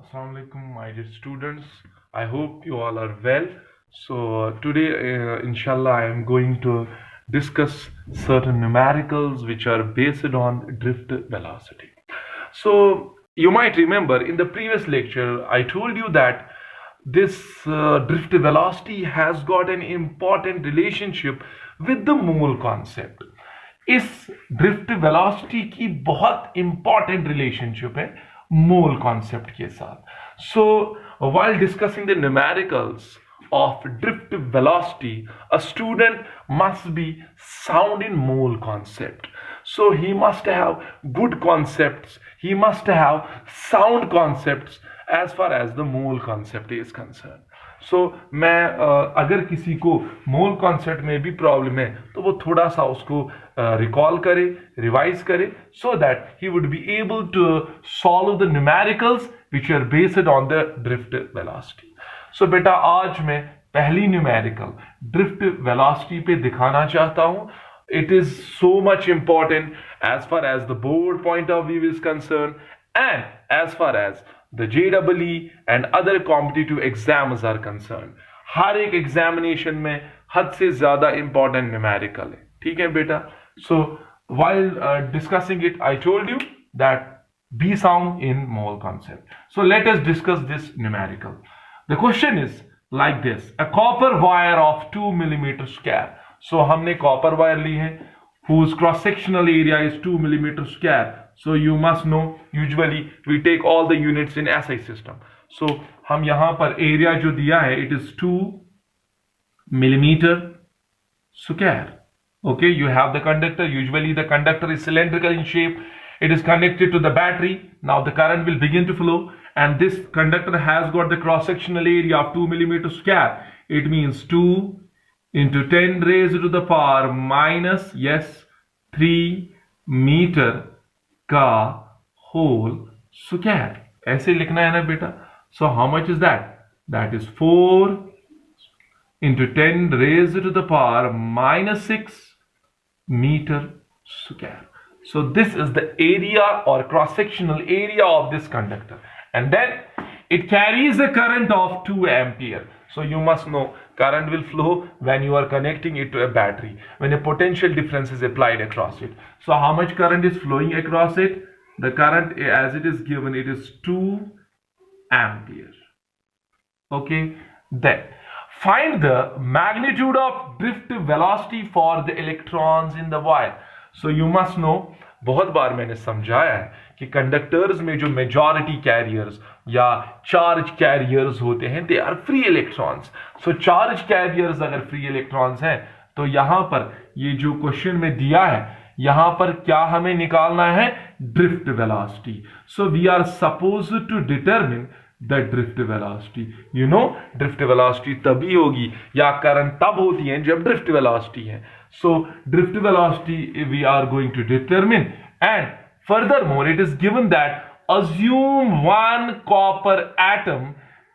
Assalamu alaikum, my dear students. I hope you all are well. So, today, inshallah, I am going to discuss certain numericals which are based on drift velocity. So, you might remember in the previous lecture, I told you that this drift velocity has got an important relationship with the mole concept. इस drift velocity की बहुत important relationship है mole concept के साथ. सो while discussing the numericals of drift velocity, a student must be sound in mole concept. So he must have good concepts, he must have sound concepts as far as the mole concept is concerned. सो मैं अगर किसी को mole concept में भी problem है तो वो थोड़ा सा उसको रिकॉल करे, रिवाइज करे, so that he would be able to solve the numericals which are based on the drift velocity. So बेटा आज मैं पहली न्यूमेरिकल ड्रिफ्ट वेलोसिटी पे दिखाना चाहता हूं. It is so much important as far as the board point of view is concerned and as far as the JEE and other competitive exams are concerned. हर एक examination में हद से ज्यादा important numerical है. ठीक है बेटा. सो while discussing it, I told you that be sound in mole concept. So let us discuss this numerical. The question is like this: a copper wire of 2 millimeter square. So हमने copper wire ली है whose cross sectional area is 2 millimeter square. So you must know usually we take all the units in SI system. So हम यहां पर area जो दिया है it is 2 millimeter square. Okay, you have the conductor. Usually the conductor is cylindrical in shape. It is connected to the battery. Now the current will begin to flow, and this conductor has got the cross sectional area of 2 millimeter square. It means 2 into 10 raised to the power minus 3 meter का whole square. ऐसे लिखना है ना बेटा. So how much is that? That is 4 into 10 raised to the power minus 6 meter square. So this is the area or cross-sectional area of this conductor, and then it carries a current of 2 ampere. So you must know current will flow when you are connecting it to a battery, when a potential difference is applied across it. So how much current is flowing across it? The current as it is given, it is 2 ampere. Okay, then find the magnitude of drift velocity for the electrons in the wire. So you must know, बहुत बार मैंने समझाया है कि conductors में जो majority carriers या charge carriers होते हैं they are free electrons. So charge carriers अगर फ्री इलेक्ट्रॉन्स हैं तो यहां पर ये जो क्वेश्चन में दिया है यहां पर क्या हमें निकालना है? Drift velocity. So we are suppose to determine the drift velocity. You know drift velocity तभी होगी या करंट तब होती है जब ड्रिफ्ट वेलोसिटी है. So drift velocity we are going to determine, and furthermore it is given that assume one copper atom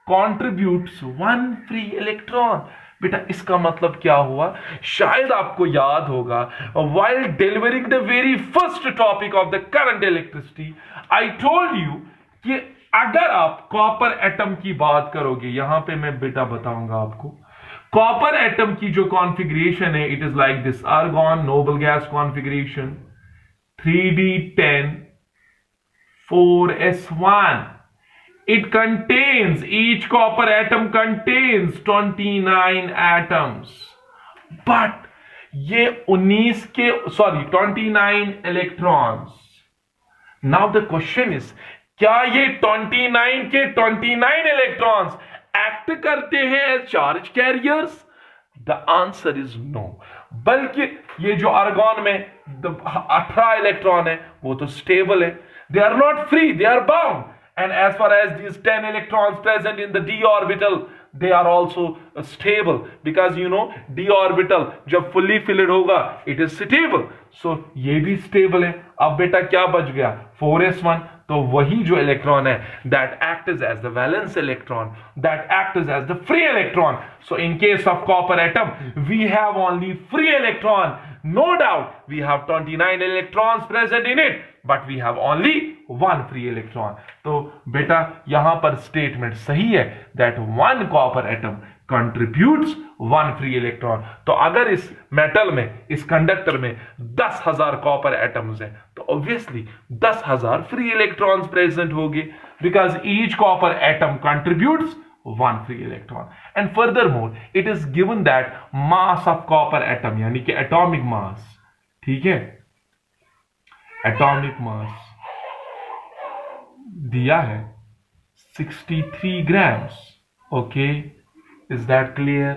contributes one free electron. बेटा इसका मतलब क्या हुआ? शायद आपको याद होगा while delivering the very first topic of the current electricity I told you कि अगर आप कॉपर एटम की बात करोगे, यहां पे मैं बेटा बताऊंगा आपको कॉपर एटम की जो कॉन्फ़िगरेशन है it is like this: argon noble gas configuration 3d10 4s1. It contains, each copper atom contains 29 atoms, but ये 29 electrons. Now the question is, क्या ये 29 के 29 electrons एक्ट करते हैं as charge carriers? The answer is no. बल्कि ये जो argon में 18 इलेक्ट्रॉन है वो तो स्टेबल है. They are not free, they are bound. And as far as these 10 electrons present in the d orbital, they are also stable, because you know d orbital जब fully filled होगा it is stable. So ये भी stable है. अब बेटा क्या बच गया? 4s1. तो वही जो इलेक्ट्रॉन है that acts as the valence electron, that acts as the free electron. So in case of copper atom we have only free electron No doubt, we have 29 electrons present in it, but we have only one free electron. तो बेटा यहां पर statement सही है that one copper atom contributes one free electron. तो अगर इस metal में, इस कंडक्टर में 10,000 कॉपर एटम्स हैं, तो ऑब्वियसली 10,000 फ्री इलेक्ट्रॉन्स प्रेजेंट होंगे, because each copper atom contributes one free electron. And furthermore, it is given that mass of copper atom, यानी कि atomic mass, ठीक है, atomic mass दिया है 63 grams. Okay, is that clear?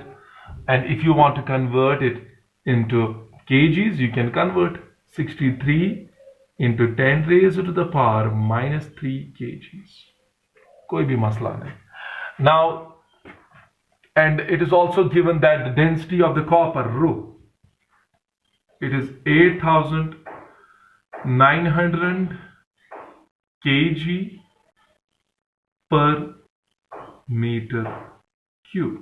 And if you want to convert it into kgs, you can convert 63 into 10 raised to the power minus 3 kgs. कोई भी मसला नहीं. Now, and it is also given that the density of the copper rho, it is 8,900 kg per meter cube.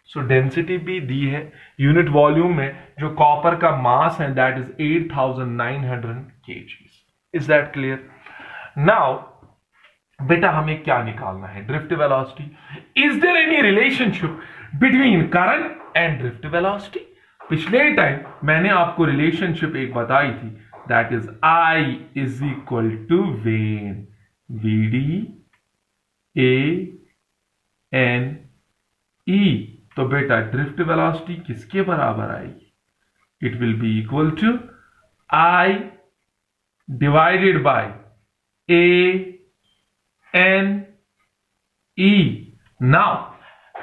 So density भी दी है, unit volume में जो copper का मास है that is 8,900 kgs. Is that clear? Now, बेटा हमें क्या निकालना है? Drift velocity. Is there any relationship between current and drift velocity? पिछले टाइम मैंने आपको रिलेशनशिप एक बताई थी, that is I is equal to when VD ANE. तो बेटा ड्रिफ्ट वेलोसिटी किसके बराबर आएगी? It will be equal to I divided by ANE. Now,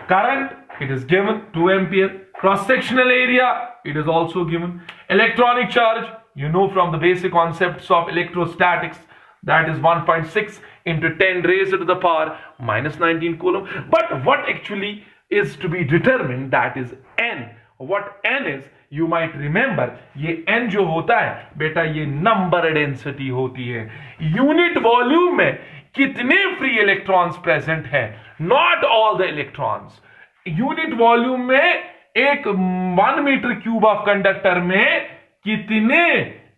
current, it is given 2 ampere. Cross-sectional area, it is also given. Electronic charge, you know from the basic concepts of electrostatics, that is 1.6 into 10 raised to the power minus 19 coulomb. But what actually is to be determined, that is N. What N is, you might remember, ये N जो होता है बेटा, ये number density होती है. Unit volume में कितने फ्री इलेक्ट्रॉन्स प्रेजेंट हैं, not all the electrons. Unit volume में एक 1 मीटर क्यूब ऑफ कंडक्टर में कितने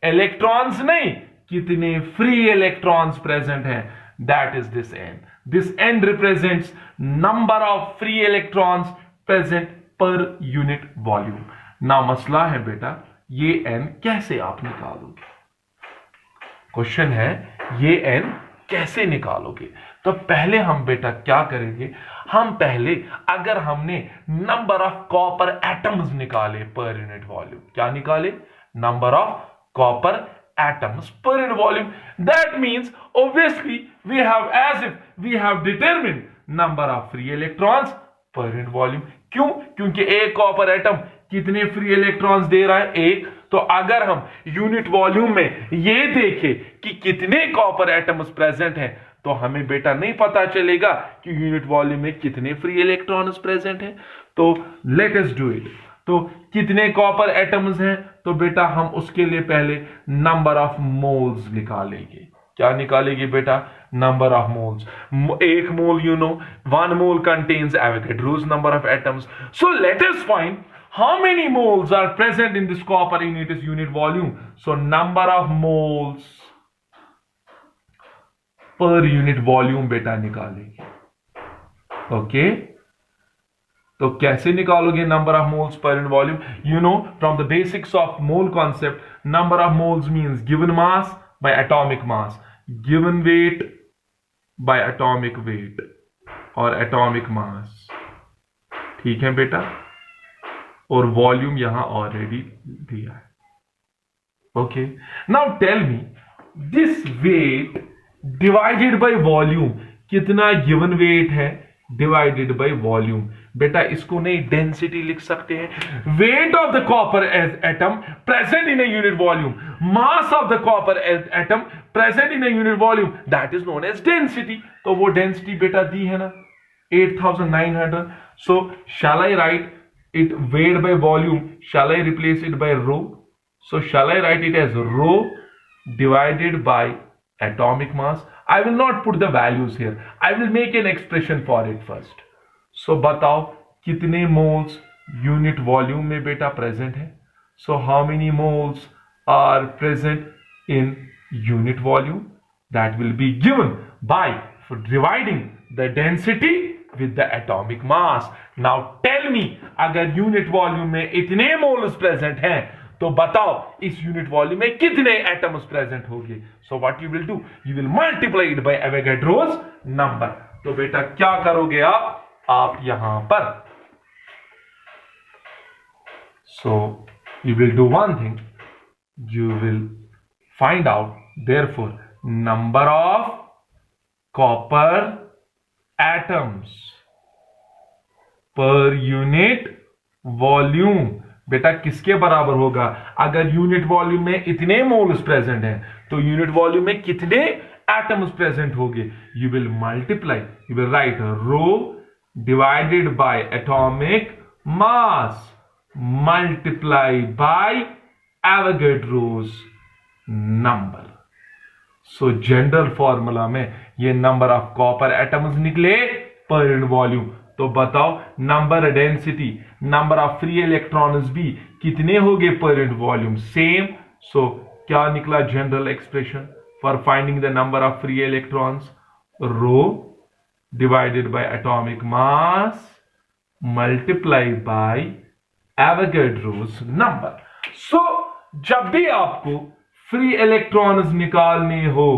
इलेक्ट्रॉन्स नहीं, कितने फ्री इलेक्ट्रॉन्स प्रेजेंट हैं, that is this N. This N represents number of free electrons present per unit volume. No मसला है बेटा, ये एन कैसे आप निकालोगे? क्वेश्चन है ये एन कैसे निकालोगे? तो पहले हम बेटा क्या करेंगे, हम पहले अगर हमने नंबर ऑफ कॉपर एटम्स निकाले पर यूनिट वॉल्यूम, क्या निकाले? Number of copper atoms per unit volume, that means obviously we have, as if we have determined number of free electrons per unit volume. क्यों? क्योंकि एक कॉपर एटम कितने free electrons they रहा है? एक. तो अगर हम यूनिट वॉल्यूम में ये देखें कि कितने कॉपर एटम्स प्रेजेंट हैं, तो हमें बेटा नहीं पता चलेगा कि यूनिट वॉल्यूम में कितने फ्री इलेक्ट्रॉन्स प्रेजेंट हैं. तो लेट अस डू इट. तो कितने कॉपर एटम्स हैं? तो बेटा हम उसके लिए पहले नंबर ऑफ मोल्स निकालेंगे. क्या निकालेंगे बेटा? Number of moles. एक mole, you know, 1 mole contains Avogadro's number of atoms. So let us find how many moles are present in this copper in its unit volume. So number of moles per unit volume बेटा निकालेंगे. Okay, तो कैसे निकालोगे number of moles per unit volume? You know from the basics of mole concept, number of moles means given mass by atomic mass, given weight by atomic weight और atomic mass. ठीक है बेटा, और volume यहां already दिया है. Okay, now tell me this weight divided by volume, कितना given weight है डिवाइडेड बाय वॉल्यूम. बेटा इसको नहीं डेंसिटी लिख सकते हैं. Weight of the copper atom present in a unit volume, mass of the copper atom present in a unit volume, that is known as density. तो वो density बेटा दी है no 8,900. So shall I write it weight by volume, shall I replace it by rho? So shall I write it as rho divided by atomic mass? I will not put the values here, I will make an expression for it first. So बताओ कितने moles unit volume में बेटा present है? So how many moles are present in unit volume? That will be given by dividing the density with the atomic mass. Now tell me, अगर unit volume में इतने moles present हैं तो बताओ इस unit volume में कितने atoms present होंगे. So what you will do? You will multiply it by Avogadro's number. तो बेटा क्या करोगे आप यहां पर, so you will do one thing, you will find out therefore number of copper atoms per unit volume. बेटा किसके बराबर होगा? अगर यूनिट वॉल्यूम में इतने मोल्स प्रेजेंट हैं तो यूनिट वॉल्यूम में कितने एटम्स प्रेजेंट होंगे? You will multiply, you will write rho divided by atomic mass multiply by Avogadro's number. So general formula में ये नंबर ऑफ कॉपर एटम्स निकले पर यूनिट वॉल्यूम. तो बताओ number density, number of free electrons भी कितने हो गए पर यूनिट वॉल्यूम? सेम. सो क्या निकला general expression for finding the number of free electrons? Rho divided by atomic mass multiply by Avogadro's number. So जब भी आपको फ्री इलेक्ट्रॉन्स निकालने हो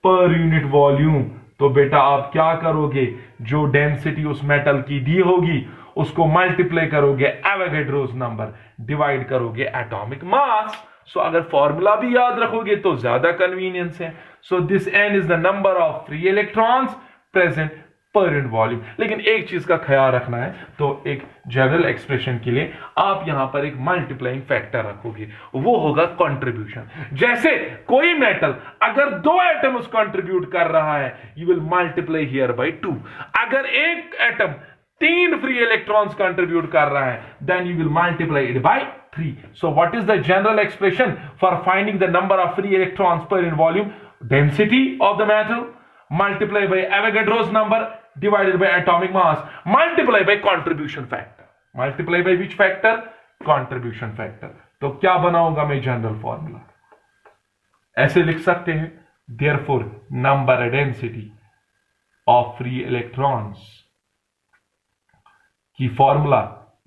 पर यूनिट वॉल्यूम तो बेटा आप क्या करोगे? जो डेंसिटी उस मेटल की दी होगी उसको मल्टीप्लाई करोगे एवोगैड्रोस नंबर, डिवाइड करोगे एटॉमिक मास. सो अगर फॉर्मूला भी याद रखोगे तो ज्यादा कन्वीनियंस है. So this N is the number of free electrons present per unit volume. लेकिन एक चीज का ख्याल रखना है, तो एक जनरल एक्सप्रेशन के लिए आप यहां पर एक मल्टीप्लाइंग फैक्टर रखोगे, वो होगा कंट्रीब्यूशन. जैसे कोई मेटल अगर 2 एटम्स कंट्रीब्यूट कर रहा है you will multiply here bye 2. अगर एक एटम 3 फ्री इलेक्ट्रॉन्स कंट्रीब्यूट कर रहा है then you will multiply it by 3. So what is the general expression for finding the number of free electrons per unit volume? Density of the metal multiply by Avogadro's number divided by atomic mass multiply by contribution factor. Multiply by which factor? Contribution factor. तो क्या बनाऊंगा मैं general formula? ऐसे लिख सकते हैं therefore number density of free electrons की formula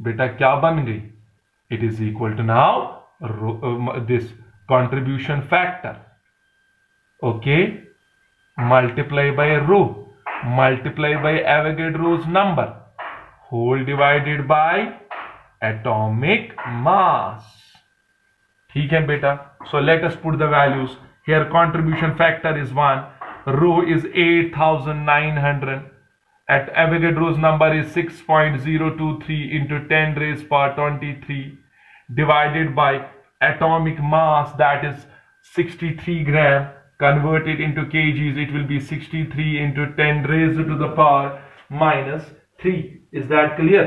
बेटा क्या बन गई? It is equal to now this contribution factor. Okay, multiply by rho multiply by Avogadro's number whole divided by atomic mass. ठीक है बेटा. So let us put the values here. Contribution factor is 1, rho is 8900, at Avogadro's number is 6.023 into 10 raised power 23 divided by atomic mass that is 63 gram. Converted into kgs, it will be 63 into 10 raised to the power minus 3. Is that clear?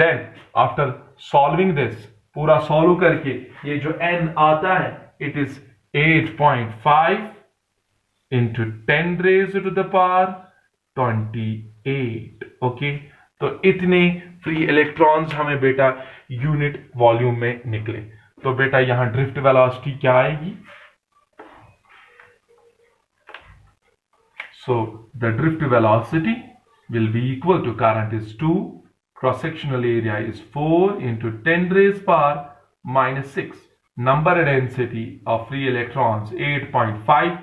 Then after solving this, पूरा solve करके ये जो n आता है it is 8.5 into 10 raised to the power 28. Okay, तो इतने free electrons हमें बेटा यूनिट वॉल्यूम में निकले. तो बेटा यहां ड्रिफ्ट वेलोसिटी क्या आएगी? So the drift velocity will be equal to current is 2, cross-sectional area is 4 into 10 raised power minus 6. Number density of free electrons 8.5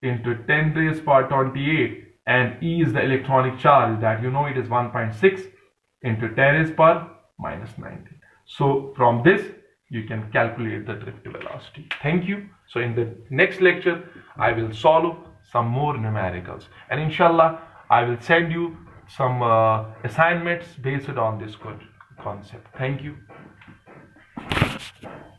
into 10 raised power 28, and E is the electronic charge that you know it is 1.6 into 10 raised power minus 19. So from this you can calculate the drift velocity. Thank you. So in the next lecture I will solve some more numericals, and inshallah I will send you some assignments based on this concept. Thank you.